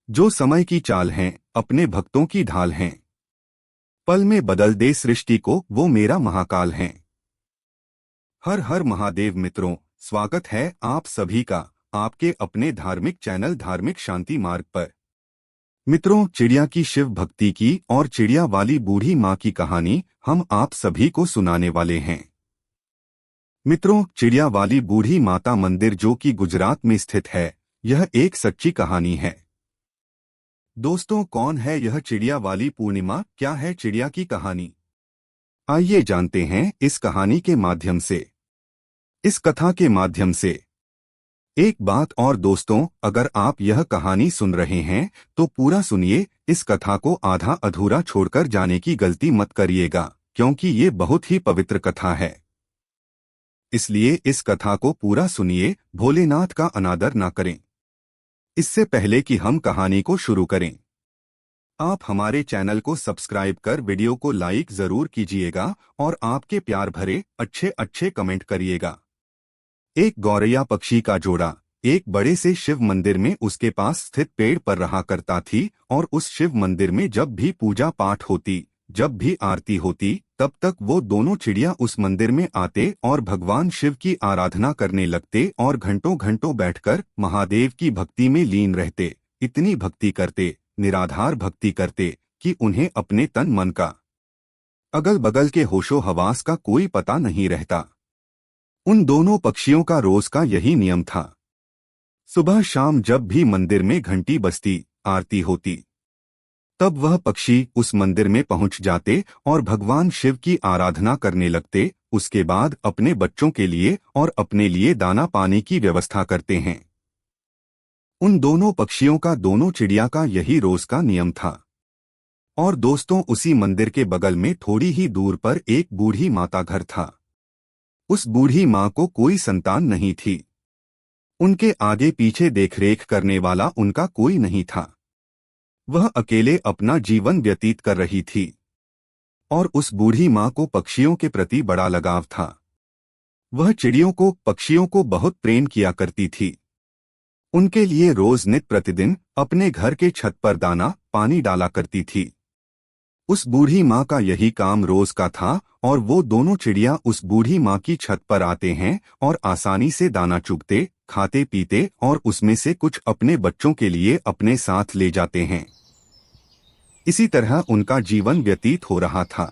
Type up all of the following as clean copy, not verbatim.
जो समय की चाल हैं, अपने भक्तों की ढाल हैं। पल में बदल दे सृष्टि को, वो मेरा महाकाल हैं। हर हर महादेव मित्रों, स्वागत है आप सभी का आपके अपने धार्मिक चैनल धार्मिक शांति मार्ग पर। मित्रों, चिड़िया की शिव भक्ति की और चिड़िया वाली बूढ़ी माँ की कहानी हम आप सभी को सुनाने वाले हैं। मित्रों, चिड़िया वाली बूढ़ी माता मंदिर जो कि गुजरात में स्थित है, यह एक सच्ची कहानी है। दोस्तों, कौन है यह चिड़िया वाली पूर्णिमा, क्या है चिड़िया की कहानी? आइए जानते हैं इस कहानी के माध्यम से, इस कथा के माध्यम से। एक बात और दोस्तों, अगर आप यह कहानी सुन रहे हैं तो पूरा सुनिए, इस कथा को आधा अधूरा छोड़कर जाने की गलती मत करिएगा, क्योंकि ये बहुत ही पवित्र कथा है। इसलिए इस कथा को पूरा सुनिए, भोलेनाथ का अनादर ना करें। इससे पहले कि हम कहानी को शुरू करें, आप हमारे चैनल को सब्सक्राइब कर वीडियो को लाइक जरूर कीजिएगा और आपके प्यार भरे अच्छे अच्छे कमेंट करिएगा। एक गौरैया पक्षी का जोड़ा एक बड़े से शिव मंदिर में उसके पास स्थित पेड़ पर रहा करता थी, और उस शिव मंदिर में जब भी पूजा पाठ होती, जब भी आरती होती, तब तक वो दोनों चिड़िया उस मंदिर में आते और भगवान शिव की आराधना करने लगते और घंटों घंटों बैठकर महादेव की भक्ति में लीन रहते। इतनी भक्ति करते, निराधार भक्ति करते, कि उन्हें अपने तन मन का, अगल बगल के होशो हवास का कोई पता नहीं रहता। उन दोनों पक्षियों का रोज का यही नियम था। सुबह शाम जब भी मंदिर में घंटी बजती, आरती होती, तब वह पक्षी उस मंदिर में पहुंच जाते और भगवान शिव की आराधना करने लगते। उसके बाद अपने बच्चों के लिए और अपने लिए दाना पानी की व्यवस्था करते हैं। उन दोनों पक्षियों का, दोनों चिड़िया का यही रोज का नियम था। और दोस्तों, उसी मंदिर के बगल में थोड़ी ही दूर पर एक बूढ़ी माता घर था। उस बूढ़ी माँ को कोई संतान नहीं थी। उनके आगे पीछे देखरेख करने वाला उनका कोई नहीं था। वह अकेले अपना जीवन व्यतीत कर रही थी। और उस बूढ़ी माँ को पक्षियों के प्रति बड़ा लगाव था। वह चिड़ियों को, पक्षियों को बहुत प्रेम किया करती थी। उनके लिए रोज नित प्रतिदिन अपने घर के छत पर दाना पानी डाला करती थी। उस बूढ़ी माँ का यही काम रोज का था, और वो दोनों चिड़िया उस बूढ़ी माँ की छत पर आते हैं और आसानी से दाना चुगते, खाते पीते और उसमें से कुछ अपने बच्चों के लिए अपने साथ ले जाते हैं। इसी तरह उनका जीवन व्यतीत हो रहा था।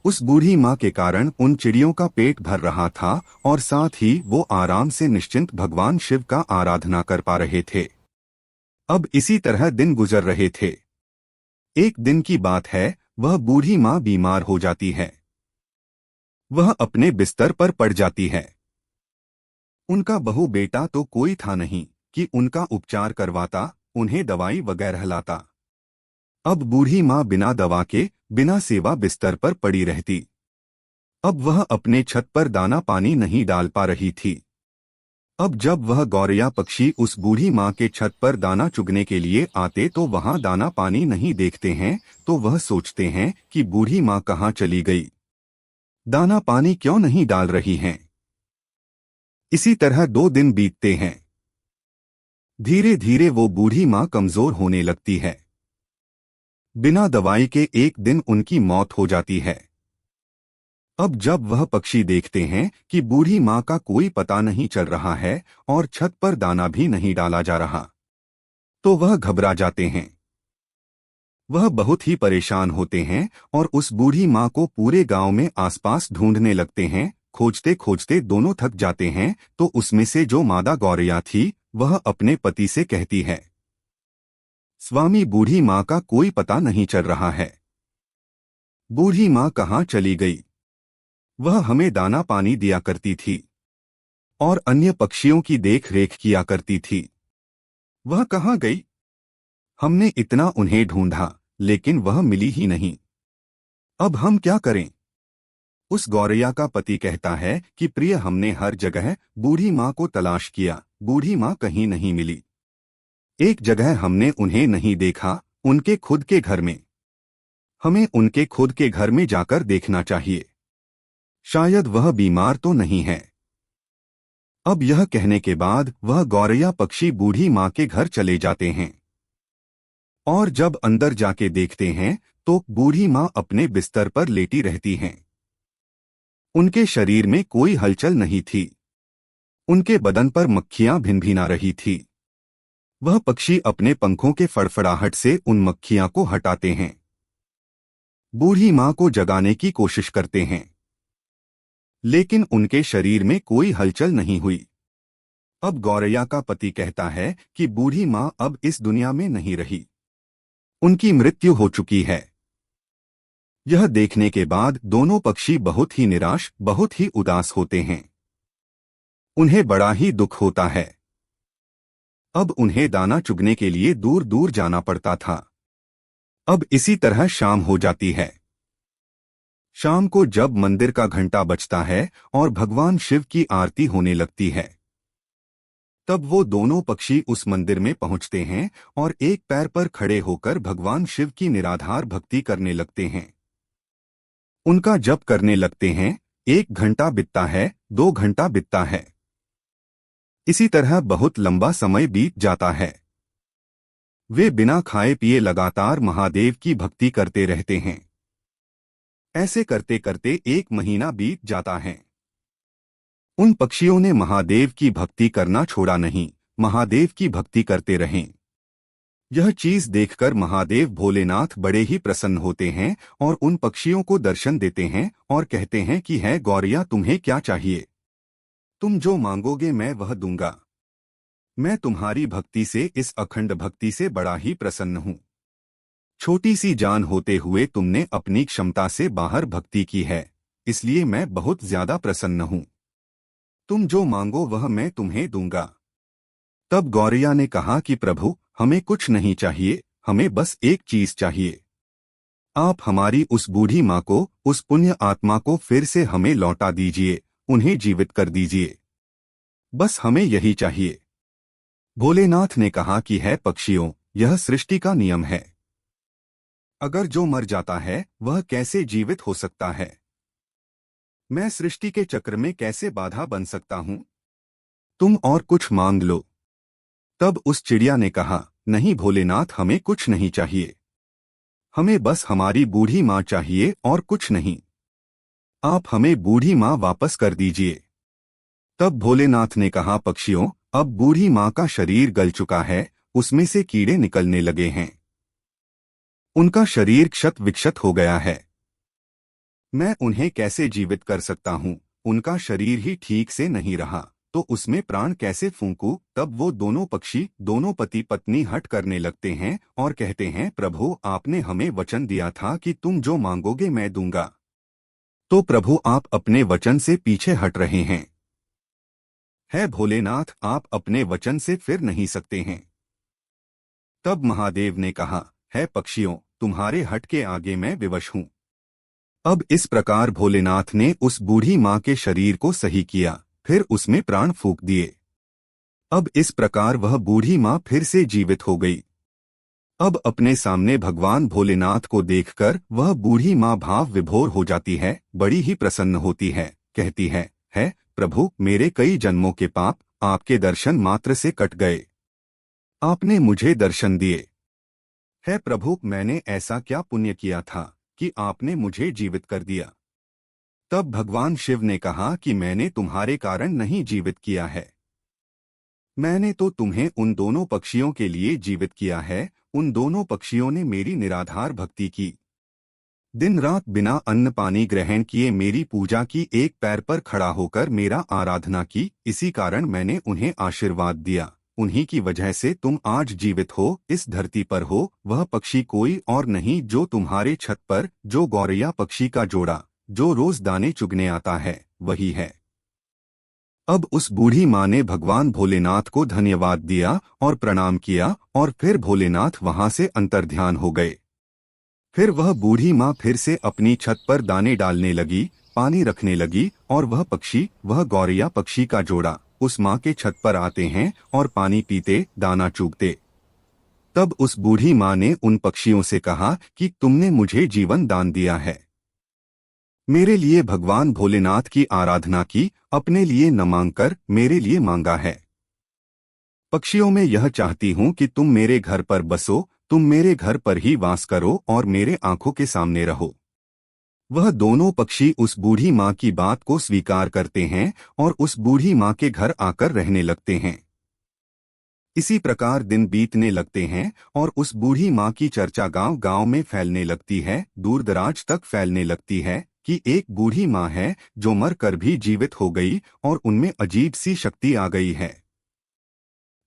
उस बूढ़ी माँ के कारण उन चिड़ियों का पेट भर रहा था, और साथ ही वो आराम से निश्चिंत भगवान शिव का आराधना कर पा रहे थे। अब इसी तरह दिन गुजर रहे थे। एक दिन की बात है, वह बूढ़ी माँ बीमार हो जाती है। वह अपने बिस्तर पर पड़ जाती है। उनका बहू बेटा तो कोई था नहीं कि उनका उपचार करवाता, उन्हें दवाई वगैरह लाता। अब बूढ़ी माँ बिना दवा के, बिना सेवा बिस्तर पर पड़ी रहती। अब वह अपने छत पर दाना पानी नहीं डाल पा रही थी। अब जब वह गौरैया पक्षी उस बूढ़ी माँ के छत पर दाना चुगने के लिए आते तो वहां दाना पानी नहीं देखते हैं, तो वह सोचते हैं कि बूढ़ी माँ कहाँ चली गई, दाना पानी क्यों नहीं डाल रही हैं। इसी तरह 2 दिन बीतते हैं। धीरे धीरे वो बूढ़ी माँ कमजोर होने लगती है। बिना दवाई के एक दिन उनकी मौत हो जाती है। अब जब वह पक्षी देखते हैं कि बूढ़ी माँ का कोई पता नहीं चल रहा है और छत पर दाना भी नहीं डाला जा रहा, तो वह घबरा जाते हैं। वह बहुत ही परेशान होते हैं और उस बूढ़ी माँ को पूरे गांव में आसपास ढूंढने लगते हैं। खोजते खोजते दोनों थक जाते हैं, तो उसमें से जो मादा गौरैया थी, वह अपने पति से कहती है, स्वामी, बूढ़ी माँ का कोई पता नहीं चल रहा है। बूढ़ी माँ कहाँ चली गई? वह हमें दाना पानी दिया करती थी और अन्य पक्षियों की देख रेख किया करती थी। वह कहाँ गई? हमने इतना उन्हें ढूंढा, लेकिन वह मिली ही नहीं। अब हम क्या करें? उस गौरैया का पति कहता है कि प्रिय, हमने हर जगह बूढ़ी माँ को तलाश किया, बूढ़ी माँ कहीं नहीं मिली। एक जगह हमने उन्हें नहीं देखा, उनके खुद के घर में। हमें उनके खुद के घर में जाकर देखना चाहिए। शायद वह बीमार तो नहीं है। अब यह कहने के बाद वह गौरैया पक्षी बूढ़ी माँ के घर चले जाते हैं। और जब अंदर जाके देखते हैं तो बूढ़ी माँ अपने बिस्तर पर लेटी रहती हैं। उनके शरीर में कोई हलचल नहीं थी। उनके बदन पर मक्खियां भिनभिना रही थी। वह पक्षी अपने पंखों के फड़फड़ाहट से उन मक्खियां को हटाते हैं। बूढ़ी माँ को जगाने की कोशिश करते हैं, लेकिन उनके शरीर में कोई हलचल नहीं हुई। अब गौरैया का पति कहता है कि बूढ़ी माँ अब इस दुनिया में नहीं रही, उनकी मृत्यु हो चुकी है। यह देखने के बाद दोनों पक्षी बहुत ही निराश, बहुत ही उदास होते हैं। उन्हें बड़ा ही दुख होता है। अब उन्हें दाना चुगने के लिए दूर दूर जाना पड़ता था। अब इसी तरह शाम हो जाती है। शाम को जब मंदिर का घंटा बजता है और भगवान शिव की आरती होने लगती है, तब वो दोनों पक्षी उस मंदिर में पहुंचते हैं और एक पैर पर खड़े होकर भगवान शिव की निराधार भक्ति करने लगते हैं। उनका जप करने लगते हैं। 1 घंटा बीतता है, 2 घंटा बीतता है। इसी तरह बहुत लंबा समय बीत जाता है। वे बिना खाए पिए लगातार महादेव की भक्ति करते रहते हैं। ऐसे करते करते 1 महीना बीत जाता है। उन पक्षियों ने महादेव की भक्ति करना छोड़ा नहीं, महादेव की भक्ति करते रहें। यह चीज देखकर महादेव भोलेनाथ बड़े ही प्रसन्न होते हैं और उन पक्षियों को दर्शन देते हैं और कहते हैं कि है गौरैया, तुम्हें क्या चाहिए? तुम जो मांगोगे मैं वह दूंगा। मैं तुम्हारी भक्ति से, इस अखंड भक्ति से बड़ा ही प्रसन्न हूँ। छोटी सी जान होते हुए तुमने अपनी क्षमता से बाहर भक्ति की है, इसलिए मैं बहुत ज्यादा प्रसन्न हूँ। तुम जो मांगो वह मैं तुम्हें दूंगा। तब गौरैया ने कहा कि प्रभु, हमें कुछ नहीं चाहिए, हमें बस एक चीज चाहिए। आप हमारी उस बूढ़ी माँ को, उस पुण्य आत्मा को फिर से हमें लौटा दीजिए, उन्हें जीवित कर दीजिए। बस हमें यही चाहिए। भोलेनाथ ने कहा कि है पक्षियों, यह सृष्टि का नियम है। अगर जो मर जाता है वह कैसे जीवित हो सकता है? मैं सृष्टि के चक्र में कैसे बाधा बन सकता हूं? तुम और कुछ मांग लो। तब उस चिड़िया ने कहा, नहीं भोलेनाथ, हमें कुछ नहीं चाहिए। हमें बस हमारी बूढ़ी माँ चाहिए और कुछ नहीं। आप हमें बूढ़ी माँ वापस कर दीजिए। तब भोलेनाथ ने कहा, पक्षियों, अब बूढ़ी माँ का शरीर गल चुका है, उसमें से कीड़े निकलने लगे हैं। उनका शरीर क्षत विक्षत हो गया है। मैं उन्हें कैसे जीवित कर सकता हूँ? उनका शरीर ही ठीक से नहीं रहा तो उसमें प्राण कैसे फूंकूं? तब वो दोनों पक्षी, दोनों पति पत्नी हट करने लगते हैं और कहते हैं, प्रभु, आपने हमें वचन दिया था कि तुम जो मांगोगे मैं दूंगा। तो प्रभु, आप अपने वचन से पीछे हट रहे हैं। है भोलेनाथ, आप अपने वचन से फिर नहीं सकते हैं। तब महादेव ने कहा, है पक्षियों, तुम्हारे हट के आगे मैं विवश हूँ। अब इस प्रकार भोलेनाथ ने उस बूढ़ी माँ के शरीर को सही किया, फिर उसमें प्राण फूंक दिए। अब इस प्रकार वह बूढ़ी माँ फिर से जीवित हो गई। अब अपने सामने भगवान भोलेनाथ को देखकर वह बूढ़ी माँ भाव विभोर हो जाती है, बड़ी ही प्रसन्न होती है। कहती है प्रभु, मेरे कई जन्मों के पाप आपके दर्शन मात्र से कट गए। आपने मुझे दर्शन दिए। है प्रभु, मैंने ऐसा क्या पुण्य किया था कि आपने मुझे जीवित कर दिया? तब भगवान शिव ने कहा कि मैंने तुम्हारे कारण नहीं जीवित किया है। मैंने तो तुम्हें उन दोनों पक्षियों के लिए जीवित किया है। उन दोनों पक्षियों ने मेरी निराधार भक्ति की, दिन रात बिना अन्न पानी ग्रहण किए मेरी पूजा की, एक पैर पर खड़ा होकर मेरा आराधना की। इसी कारण मैंने उन्हें आशीर्वाद दिया। उन्हीं की वजह से तुम आज जीवित हो, इस धरती पर हो। वह पक्षी कोई और नहीं जो तुम्हारे छत पर, जो गौरैया पक्षी का जोड़ा, जो रोज दाने चुगने आता है, वही है। अब उस बूढ़ी माँ ने भगवान भोलेनाथ को धन्यवाद दिया और प्रणाम किया और फिर भोलेनाथ वहां से अंतर्ध्यान हो गए। फिर वह बूढ़ी माँ फिर से अपनी छत पर दाने डालने लगी, पानी रखने लगी और वह पक्षी, वह गौरैया पक्षी का जोड़ा उस माँ के छत पर आते हैं और पानी पीते, दाना चूगते। तब उस बूढ़ी माँ ने उन पक्षियों से कहा कि तुमने मुझे जीवन दान दिया है, मेरे लिए भगवान भोलेनाथ की आराधना की, अपने लिए न मांगकर मेरे लिए मांगा है। पक्षियों में यह चाहती हूँ कि तुम मेरे घर पर बसो, तुम मेरे घर पर ही वास करो और मेरे आंखों के सामने रहो। वह दोनों पक्षी उस बूढ़ी माँ की बात को स्वीकार करते हैं और उस बूढ़ी माँ के घर आकर रहने लगते हैं। इसी प्रकार दिन बीतने लगते हैं और उस बूढ़ी माँ की चर्चा गांव गांव में फैलने लगती है, दूर दराज तक फैलने लगती है कि एक बूढ़ी माँ है जो मर कर भी जीवित हो गई और उनमें अजीब सी शक्ति आ गई है।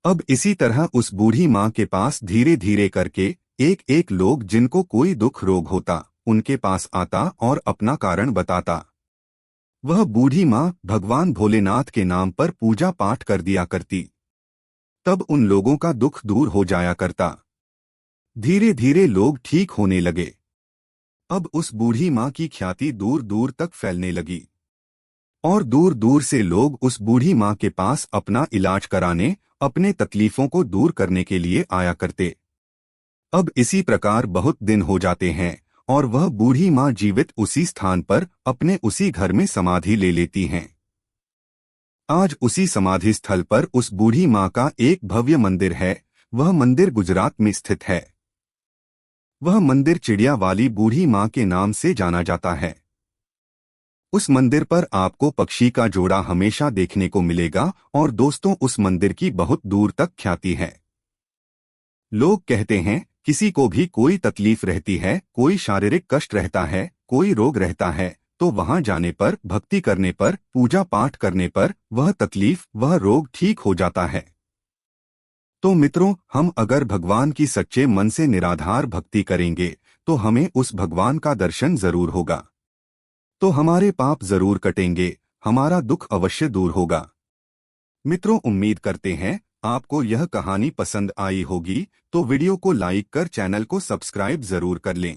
अब इसी तरह उस बूढ़ी माँ के पास धीरे धीरे करके एक एक लोग जिनको कोई दुख रोग होता उनके पास आता और अपना कारण बताता। वह बूढ़ी माँ भगवान भोलेनाथ के नाम पर पूजा पाठ कर दिया करती। तब उन लोगों का दुख दूर हो जाया करता। धीरे धीरे लोग ठीक होने लगे। अब उस बूढ़ी माँ की ख्याति दूर दूर तक फैलने लगी और दूर दूर से लोग उस बूढ़ी माँ के पास अपना इलाज कराने, अपने तकलीफों को दूर करने के लिए आया करते। अब इसी प्रकार बहुत दिन हो जाते हैं और वह बूढ़ी माँ जीवित उसी स्थान पर अपने उसी घर में समाधि ले लेती हैं। आज उसी समाधि स्थल पर उस बूढ़ी माँ का एक भव्य मंदिर है। वह मंदिर गुजरात में स्थित है। वह मंदिर चिड़िया वाली बूढ़ी माँ के नाम से जाना जाता है। उस मंदिर पर आपको पक्षी का जोड़ा हमेशा देखने को मिलेगा और दोस्तों उस मंदिर की बहुत दूर तक ख्याति है। लोग कहते हैं किसी को भी कोई तकलीफ रहती है, कोई शारीरिक कष्ट रहता है, कोई रोग रहता है, तो वहां जाने पर, भक्ति करने पर, पूजा पाठ करने पर वह तकलीफ, वह रोग ठीक हो जाता है। तो मित्रों, हम अगर भगवान की सच्चे मन से निराधार भक्ति करेंगे तो हमें उस भगवान का दर्शन जरूर होगा। तो हमारे पाप जरूर कटेंगे, हमारा दुख अवश्य दूर होगा। मित्रों, उम्मीद करते हैं आपको यह कहानी पसंद आई होगी, तो वीडियो को लाइक कर चैनल को सब्सक्राइब जरूर कर लें।